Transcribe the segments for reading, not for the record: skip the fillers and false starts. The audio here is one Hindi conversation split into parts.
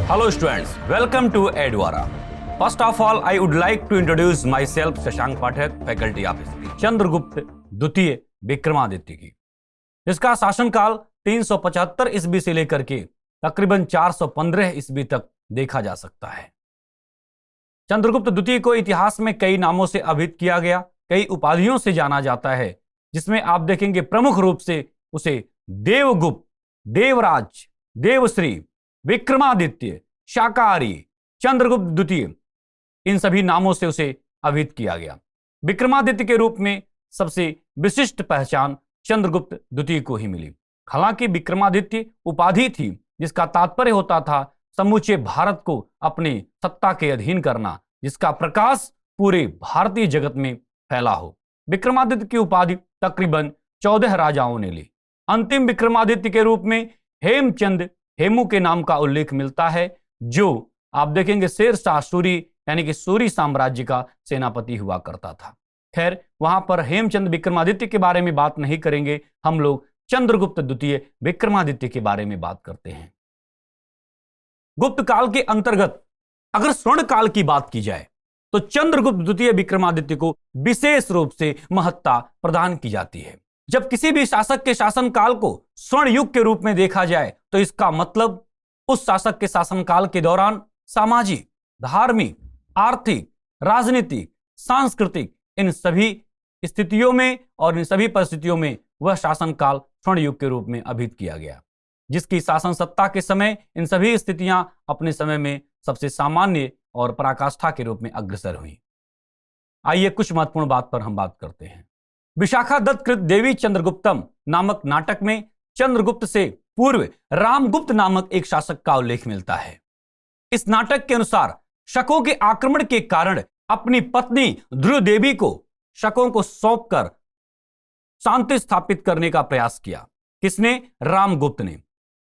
Hello students, welcome to Edwara. First of all, I would like to introduce myself, Shashank Pathak, faculty of history. Chandragupta द्वितीय विक्रमादित्य की, इसका शासनकाल 375 ईस्वी से लेकर के तकरीबन 415 ईस्वी तक देखा जा सकता है। चंद्रगुप्त द्वितीय को इतिहास में कई नामों से अभिहित किया गया, कई उपाधियों से जाना जाता है, जिसमें आप देखेंगे प्रमुख रूप से उसे देवगुप्त, देवराज, देवश्री, विक्रमादित्य, शाकाहारी, चंद्रगुप्त द्वितीय, इन सभी नामों से उसे अभिहित किया गया। विक्रमादित्य के रूप में सबसे विशिष्ट पहचान चंद्रगुप्त द्वितीय को ही मिली। हालांकि विक्रमादित्य उपाधि थी जिसका तात्पर्य होता था समूचे भारत को अपने सत्ता के अधीन करना, जिसका प्रकाश पूरे भारतीय जगत में फैला हो। विक्रमादित्य की उपाधि तकरीबन 14 राजाओं ने ली। अंतिम विक्रमादित्य के रूप में हेमचंद हेमू के नाम का उल्लेख मिलता है, जो आप देखेंगे शेरशाह सूरी यानी कि सूरी साम्राज्य का सेनापति हुआ करता था। खैर, वहां पर हेमचंद विक्रमादित्य के बारे में बात नहीं करेंगे, हम लोग चंद्रगुप्त द्वितीय विक्रमादित्य के बारे में बात करते हैं। गुप्त काल के अंतर्गत अगर स्वर्ण काल की बात की जाए तो चंद्रगुप्त द्वितीय विक्रमादित्य को विशेष रूप से महत्ता प्रदान की जाती है। जब किसी भी शासक के शासनकाल को स्वर्ण युग के रूप में देखा जाए तो इसका मतलब उस शासक के शासनकाल के दौरान सामाजिक, धार्मिक, आर्थिक, राजनीतिक, सांस्कृतिक इन सभी स्थितियों में और इन सभी परिस्थितियों में वह शासनकाल स्वर्ण युग के रूप में अभिहित किया गया, जिसकी शासन सत्ता के समय इन सभी स्थितियां अपने समय में सबसे सामान्य और पराकाष्ठा के रूप में अग्रसर हुई। आइए कुछ महत्वपूर्ण बात पर हम बात करते हैं। विशाखा दत्त कृत देवी चंद्रगुप्तम नामक नाटक में चंद्रगुप्त से पूर्व रामगुप्त नामक एक शासक का उल्लेख मिलता है। इस नाटक के अनुसार शकों के आक्रमण के कारण अपनी पत्नी ध्रुव देवी को शकों को सौंपकर शांति स्थापित करने का प्रयास किया। किसने? रामगुप्त ने।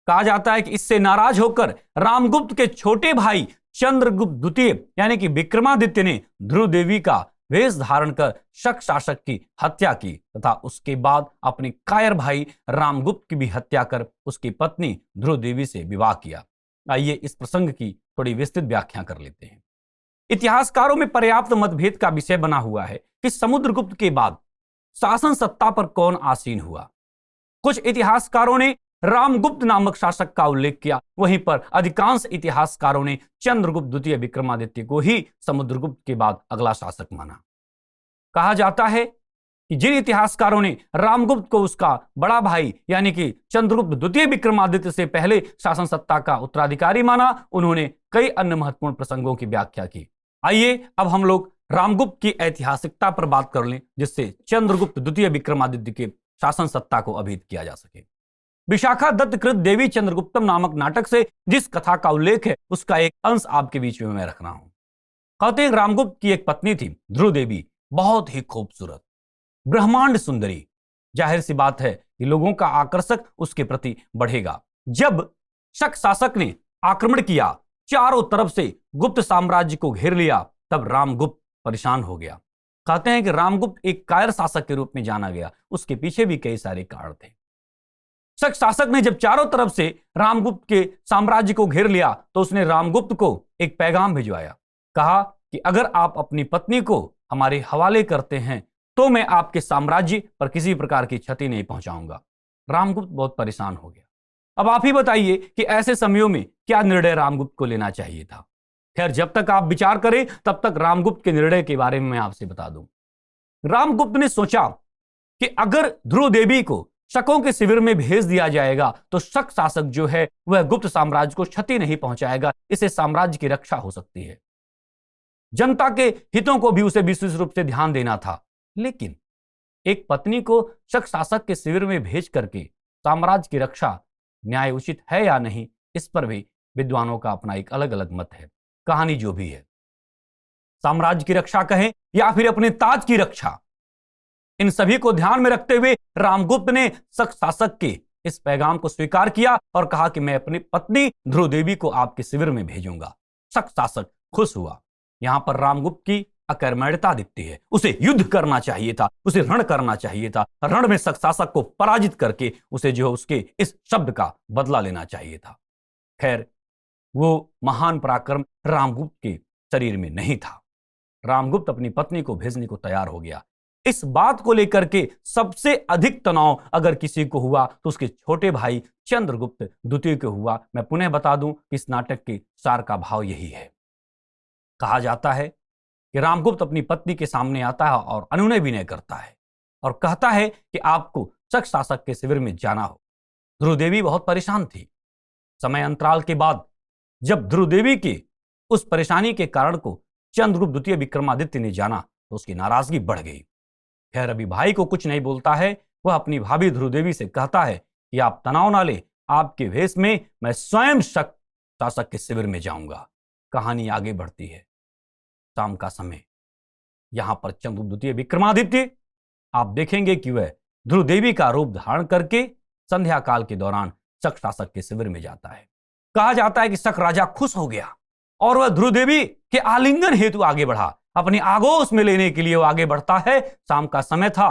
कहा जाता है कि इससे नाराज होकर रामगुप्त के छोटे भाई चंद्रगुप्त द्वितीय यानी कि विक्रमादित्य ने ध्रुव देवी का वेश धारण कर शक शासक की हत्या की तथा उसके बाद अपने कायर भाई रामगुप्त की भी हत्या कर उसकी पत्नी ध्रुव देवी से विवाह किया। आइए इस प्रसंग की थोड़ी विस्तृत व्याख्या कर लेते हैं। इतिहासकारों में पर्याप्त मतभेद का विषय बना हुआ है कि समुद्रगुप्त के बाद शासन सत्ता पर कौन आसीन हुआ। कुछ इतिहासकारों ने रामगुप्त नामक शासक का उल्लेख किया, वहीं पर अधिकांश इतिहासकारों ने चंद्रगुप्त द्वितीय विक्रमादित्य को ही समुद्रगुप्त के बाद अगला शासक माना। कहा जाता है कि जिन इतिहासकारों ने रामगुप्त को उसका बड़ा भाई यानी कि चंद्रगुप्त द्वितीय विक्रमादित्य से पहले शासन सत्ता का उत्तराधिकारी माना, उन्होंने कई अन्य महत्वपूर्ण प्रसंगों की व्याख्या की। आइए अब हम लोग रामगुप्त की ऐतिहासिकता पर बात कर लें, जिससे चंद्रगुप्त द्वितीय विक्रमादित्य के शासन सत्ता को अभिहित किया जा सके। विशाखा दत्त कृत देवी चंद्रगुप्तम नामक नाटक से जिस कथा का उल्लेख है उसका एक अंश आपके बीच में मैं रख रहा हूं। कहते हैं रामगुप्त की एक पत्नी थी ध्रुव देवी, बहुत ही खूबसूरत, ब्रह्मांड सुंदरी। जाहिर सी बात है कि लोगों का आकर्षक उसके प्रति बढ़ेगा। जब शक शासक ने आक्रमण किया, चारों तरफ से गुप्त साम्राज्य को घेर लिया, तब रामगुप्त परेशान हो गया। कहते हैं कि रामगुप्त एक कायर शासक के रूप में जाना गया, उसके पीछे भी कई सारे कारण थे। शक शासक ने जब चारों तरफ से रामगुप्त के साम्राज्य को घेर लिया तो उसने रामगुप्त को एक पैगाम भिजवाया। कहा कि अगर आप अपनी पत्नी को हमारे हवाले करते हैं तो मैं आपके साम्राज्य पर किसी प्रकार की क्षति नहीं पहुंचाऊंगा। रामगुप्त बहुत परेशान हो गया। अब आप ही बताइए कि ऐसे समयों में क्या निर्णय रामगुप्त को लेना चाहिए था। खैर, जब तक आप विचार करें तब तक रामगुप्त के निर्णय के बारे में मैं आपसे बता दूं। रामगुप्त ने सोचा कि अगर ध्रुव देवी को शकों के शिविर में भेज दिया जाएगा तो शक शासक जो है वह गुप्त साम्राज्य को क्षति नहीं पहुंचाएगा, इससे साम्राज्य की रक्षा हो सकती है। जनता के हितों को भी उसे विशेष रूप से ध्यान देना था। लेकिन एक पत्नी को शक शासक के शिविर में भेज करके साम्राज्य की रक्षा न्याय उचित है या नहीं, इस पर भी विद्वानों का अपना एक अलग अलग मत है। कहानी जो भी है, साम्राज्य की रक्षा कहें या फिर अपने ताज की रक्षा, इन सभी को ध्यान में रखते हुए रामगुप्त ने शक शासक के इस पैगाम को स्वीकार किया और कहा कि मैं अपनी पत्नी ध्रुव देवी को आपके शिविर में भेजूंगा। शक शासक खुश हुआ। यहां पर रामगुप्त की अकर्मण्यता दिखती है। उसे युद्ध करना चाहिए था, उसे रण करना चाहिए था। रण में शक शासक को पराजित करके उसे जो उसके इस शब्द का बदला लेना चाहिए था। खैर, वो महान पराक्रम रामगुप्त के शरीर में नहीं था। रामगुप्त अपनी पत्नी को भेजने को तैयार हो गया। इस बात को लेकर के सबसे अधिक तनाव अगर किसी को हुआ तो उसके छोटे भाई चंद्रगुप्त द्वितीय को हुआ। मैं पुनः बता दूं कि इस नाटक के सार का भाव यही है। कहा जाता है कि रामगुप्त अपनी पत्नी के सामने आता है और अनुनय विनय करता है और कहता है कि आपको शक शासक के शिविर में जाना हो। ध्रुवदेवी बहुत परेशान थी। समय अंतराल के बाद जब ध्रुवदेवी की उस परेशानी के कारण को चंद्रगुप्त द्वितीय विक्रमादित्य ने जाना तो उसकी नाराजगी बढ़ गई। खैर अभी भाई को कुछ नहीं बोलता है। वह अपनी भाभी ध्रुवदेवी से कहता है कि आप तनाव ना ले, आपके भेष में मैं स्वयं शक शासक के शिविर में जाऊंगा। कहानी आगे बढ़ती है। शाम का समय, यहां पर चंद्रगुप्त द्वितीय विक्रमादित्य आप देखेंगे कि वह ध्रुवदेवी का रूप धारण करके संध्या काल के दौरान शक शासक के शिविर में जाता है। कहा जाता है कि शक राजा खुश हो गया और वह ध्रुवदेवी के आलिंगन हेतु आगे बढ़ा। अपनी आगोश में लेने के लिए वो आगे बढ़ता है। शाम का समय था,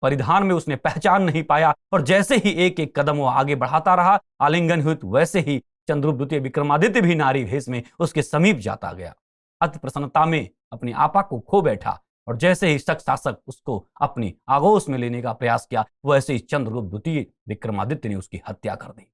परिधान में उसने पहचान नहीं पाया और जैसे ही एक एक कदम वो आगे बढ़ाता रहा आलिंगन हेतु, वैसे ही चंद्रगुप्त द्वितीय विक्रमादित्य भी नारी भेष में उसके समीप जाता गया। अति प्रसन्नता में अपनी आपा को खो बैठा और जैसे ही शक शासक उसको अपनी आगोश में लेने का प्रयास किया, वैसे ही चंद्रगुप्त द्वितीय विक्रमादित्य ने उसकी हत्या कर दी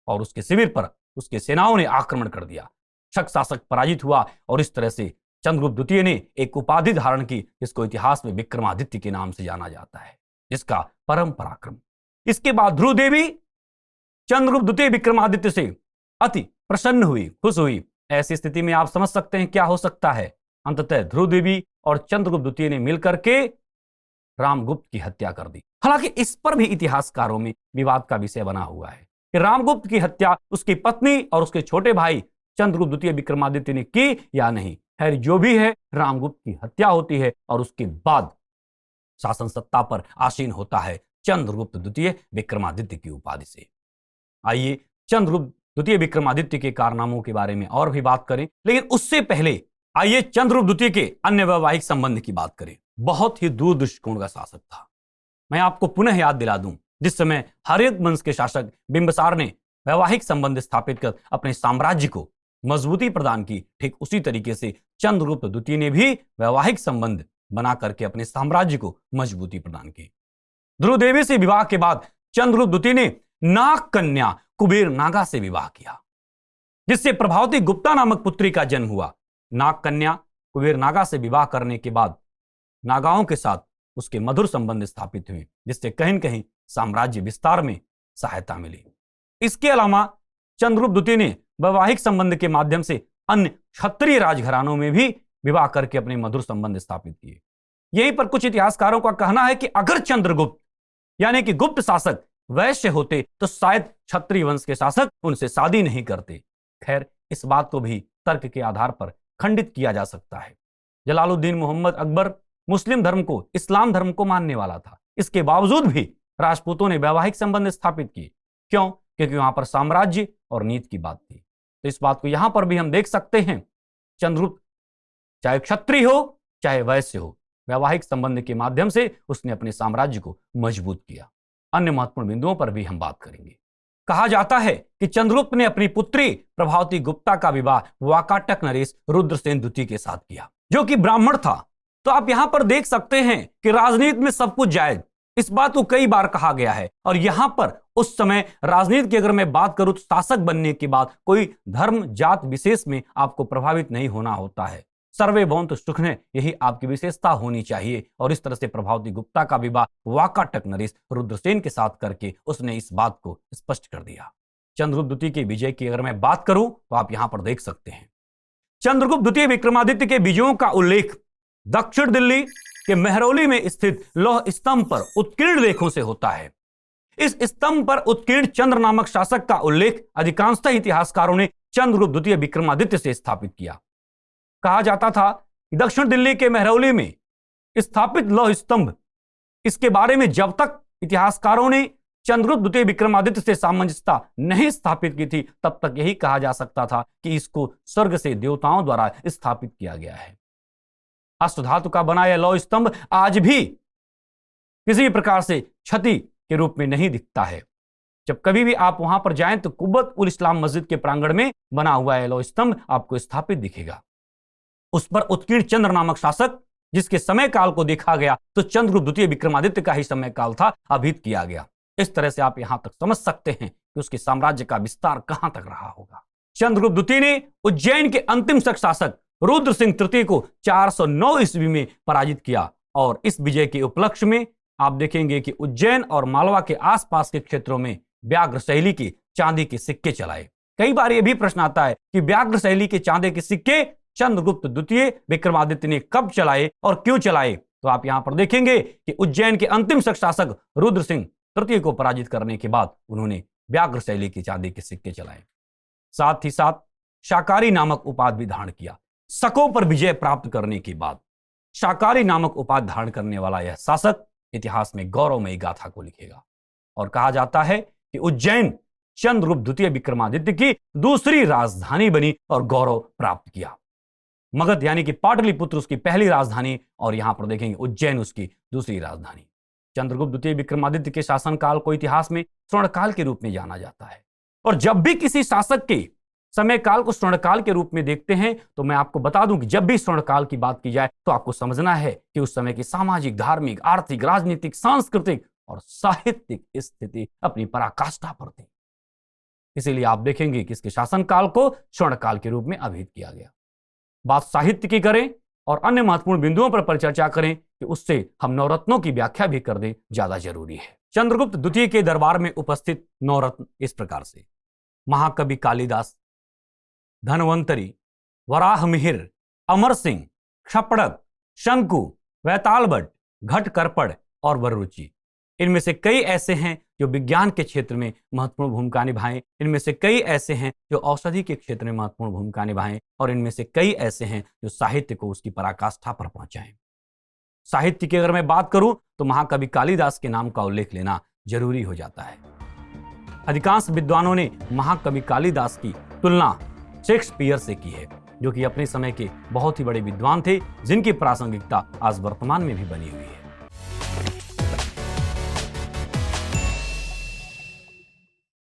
और उसके शिविर पर उसके सेनाओं ने आक्रमण कर दिया। शक शासक पराजित हुआ और इस तरह से चंद्रगुप्त द्वितीय ने एक उपाधि धारण की जिसको इतिहास में विक्रमादित्य के नाम से जाना जाता है, जिसका परम पराक्रम। इसके बाद ध्रुवदेवी चंद्रगुप्त द्वितीय विक्रमादित्य से अति प्रसन्न हुई, खुश हुई। ऐसी स्थिति में आप समझ सकते हैं क्या हो सकता है। अंततः ध्रुवदेवी और चंद्रगुप्त द्वितीय ने मिलकर के रामगुप्त की हत्या कर दी। हालांकि इस पर भी इतिहासकारों में विवाद का विषय बना हुआ है कि रामगुप्त की हत्या उसकी पत्नी और उसके छोटे भाई चंद्रगुप्त द्वितीय विक्रमादित्य ने की या नहीं। खैर जो भी है, रामगुप्त की हत्या होती है और उसके बाद शासन सत्ता पर आसीन होता है चंद्रगुप्त द्वितीय विक्रमादित्य की उपाधि से। आइए चंद्रगुप्त द्वितीय विक्रमादित्य के कारनामों के बारे में और भी बात करें, लेकिन उससे पहले आइए चंद्रगुप्त द्वितीय के अन्य वैवाहिक संबंध की बात करें। बहुत ही दूर दृष्टिकोण का शासक था। मैं आपको पुनः याद दिला दूं, जिस समय हर्यक वंश के शासक बिंबिसार ने वैवाहिक संबंध स्थापित कर अपने साम्राज्य को मजबूती प्रदान की, ठीक उसी तरीके से चंद्रगुप्त द्वितीय ने भी वैवाहिक संबंध बना करके अपने साम्राज्य को मजबूती प्रदान की। ध्रुवदेवी से विवाह के बाद चंद्रगुप्त द्वितीय ने नाग कन्या कुबेर नागा से विवाह किया, जिससे प्रभावती गुप्ता नामक पुत्री का जन्म हुआ। नाग कन्या कुबेर नागा से विवाह करने के बाद नागाओं के साथ उसके मधुर संबंध स्थापित हुए, जिससे कहीं न कहीं साम्राज्य विस्तार में सहायता मिली। इसके अलावा चंद्रगुप्त द्वितीय ने वैवाहिक संबंध के माध्यम से अन्य क्षत्रिय राजघरानों में भी विवाह करके अपने मधुर संबंध स्थापित किए। यहीं पर कुछ इतिहासकारों का कहना है कि अगर चंद्रगुप्त यानी कि गुप्त शासक वैश्य होते तो शायद क्षत्रिय वंश के शासक उनसे शादी नहीं करते। खैर इस बात को भी तर्क के आधार पर खंडित किया जा सकता है। जलालुद्दीन मोहम्मद अकबर मुस्लिम धर्म को इस्लाम धर्म को मानने वाला था। इसके बावजूद भी राजपूतों ने वैवाहिक संबंध स्थापित किए। क्यों? क्योंकि वहां पर साम्राज्य और नीति की बात थी। तो इस बात को यहां पर भी हम देख सकते हैं। चंद्रगुप्त चाहे क्षत्रिय हो चाहे वैश्य हो, वैवाहिक संबंध के माध्यम से उसने अपने साम्राज्य को मजबूत किया। अन्य महत्वपूर्ण बिंदुओं पर भी हम बात करेंगे। कहा जाता है कि चंद्रगुप्त ने अपनी पुत्री प्रभावती गुप्ता का विवाह वाकाटक नरेश रुद्रसेन द्वितीय के साथ किया, जो कि ब्राह्मण था। तो आप यहां पर देख सकते हैं कि राजनीति में सब कुछ जायज, इस बात को कई बार कहा गया है। और यहां पर उस समय राजनीति की अगर मैं बात करूं तो शासक बनने के बाद कोई धर्म जात विशेष में आपको प्रभावित नहीं होना होता है। सर्वे भवन्तु सुखिनः, यही आपकी विशेषता होनी चाहिए। और इस तरह से प्रभावती गुप्ता का विवाह वाकाटक नरेश रुद्रसेन के साथ करके उसने इस बात को स्पष्ट कर दिया। चंद्रगुप्त द्वितीय के विजय की अगर मैं बात करूं तो आप यहां पर देख सकते हैं चंद्रगुप्त द्वितीय विक्रमादित्य के विजयों का उल्लेख दक्षिण दिल्ली के मेहरौली में स्थित लौह स्तंभ पर उत्कीर्ण लेखों से होता है। इस स्तंभ पर उत्कीर्ण चंद्र नामक शासक का उल्लेख अधिकांशतः इतिहासकारों ने चंद्रगुप्त द्वितीय विक्रमादित्य से स्थापित किया। कहा जाता था कि दक्षिण दिल्ली के मेहरौली में स्थापित लौह स्तंभ, इसके बारे में जब तक इतिहासकारों ने चंद्रगुप्त द्वितीय विक्रमादित्य से सामंजस्यता नहीं स्थापित की थी, तब तक यही कहा जा सकता था कि इसको स्वर्ग से देवताओं द्वारा स्थापित किया गया है। अष्टधातु का बना यह लौह स्तंभ आज भी किसी प्रकार से क्षति के रूप में नहीं दिखता है। जब कभी भी आप वहां पर जाएं तो कुब्बत उल इस्लाम मस्जिद के प्रांगण में बना हुआ एलो स्तंभ आपको स्थापित दिखेगा। उस पर उत्कीर्ण चंद्र नामक शासक, जिसके समय काल को देखा गया तो चंद्रगुप्त द्वितीय विक्रमादित्य का ही समय काल था, अभिहित किया गया। इस तरह से आप यहां तक समझ सकते हैं कि उसके साम्राज्य का विस्तार कहां तक रहा होगा। चंद्रगुप्त द्वितीय ने उज्जैन के अंतिम शासक रुद्र सिंह तृतीय को 409 ईस्वी में पराजित किया और इस विजय के उपलक्ष्य में आप देखेंगे कि उज्जैन और मालवा के आसपास के क्षेत्रों में व्याघ्र शैली के चांदी के सिक्के चलाए। कई बार यह भी प्रश्न आता है कि व्याघ्र शैली के चांदी के सिक्के चंद्रगुप्त द्वितीय विक्रमादित्य ने कब चलाए और क्यों चलाए? तो आप यहां पर देखेंगे कि उज्जैन के अंतिम शासक रुद्र सिंह तृतीय को पराजित करने के बाद उन्होंने व्याघ्र शैली के चांदी के सिक्के चलाए। साथ ही साथ शाकाहारी नामक उपाधि भी धारण किया। शकों पर विजय प्राप्त करने के बाद शाकाहारी नामक उपाधि धारण करने वाला यह शासक इतिहास में गौरवमयी गाथा को लिखेगा और कहा जाता है कि उज्जैन चंद्रगुप्त द्वितीय विक्रमादित्य की दूसरी राजधानी बनी और गौरव प्राप्त किया। मगध यानी कि पाटलिपुत्र उसकी पहली राजधानी और यहां पर देखेंगे उज्जैन उसकी दूसरी राजधानी। चंद्रगुप्त द्वितीय विक्रमादित्य के शासनकाल को इतिहास में स्वर्णकाल के रूप में जाना जाता है और जब भी किसी शासक के समय काल को स्वर्णकाल के रूप में देखते हैं तो मैं आपको बता दूं कि जब भी स्वर्णकाल की बात की जाए तो आपको समझना है कि उस समय की सामाजिक, धार्मिक, आर्थिक, राजनीतिक, सांस्कृतिक और साहित्यिक स्थिति अपनी पराकाष्ठा पर थी। इसीलिए आप देखेंगे कि इसके शासनकाल को स्वर्णकाल के रूप में अभिहित किया गया। बात साहित्य की करें और अन्य महत्वपूर्ण बिंदुओं पर चर्चा करें कि उससे हम नवरत्नों की व्याख्या भी कर दें, ज्यादा जरूरी है। चंद्रगुप्त द्वितीय के दरबार में उपस्थित नवरत्न इस प्रकार से: महाकवि कालिदास, धनवंतरी, वराहमिहिर, अमर सिंह, क्षपड़क, शंकु, वैतालबट, घटकर्पण और वररुचि। इनमें से कई ऐसे हैं जो विज्ञान के क्षेत्र में महत्वपूर्ण भूमिका निभाएं, इनमें से कई ऐसे हैं जो औषधि के क्षेत्र में महत्वपूर्ण भूमिका निभाएं और इनमें से कई ऐसे हैं जो साहित्य को उसकी पराकाष्ठा पर पहुंचाएं। साहित्य की अगर मैं बात करूं तो महाकवि कालिदास के नाम का उल्लेख लेना जरूरी हो जाता है। अधिकांश विद्वानों ने महाकवि कालिदास की तुलना शेक्सपियर से की है, जो कि अपने समय के बहुत ही बड़े विद्वान थे, जिनकी प्रासंगिकता आज वर्तमान में भी बनी हुई है।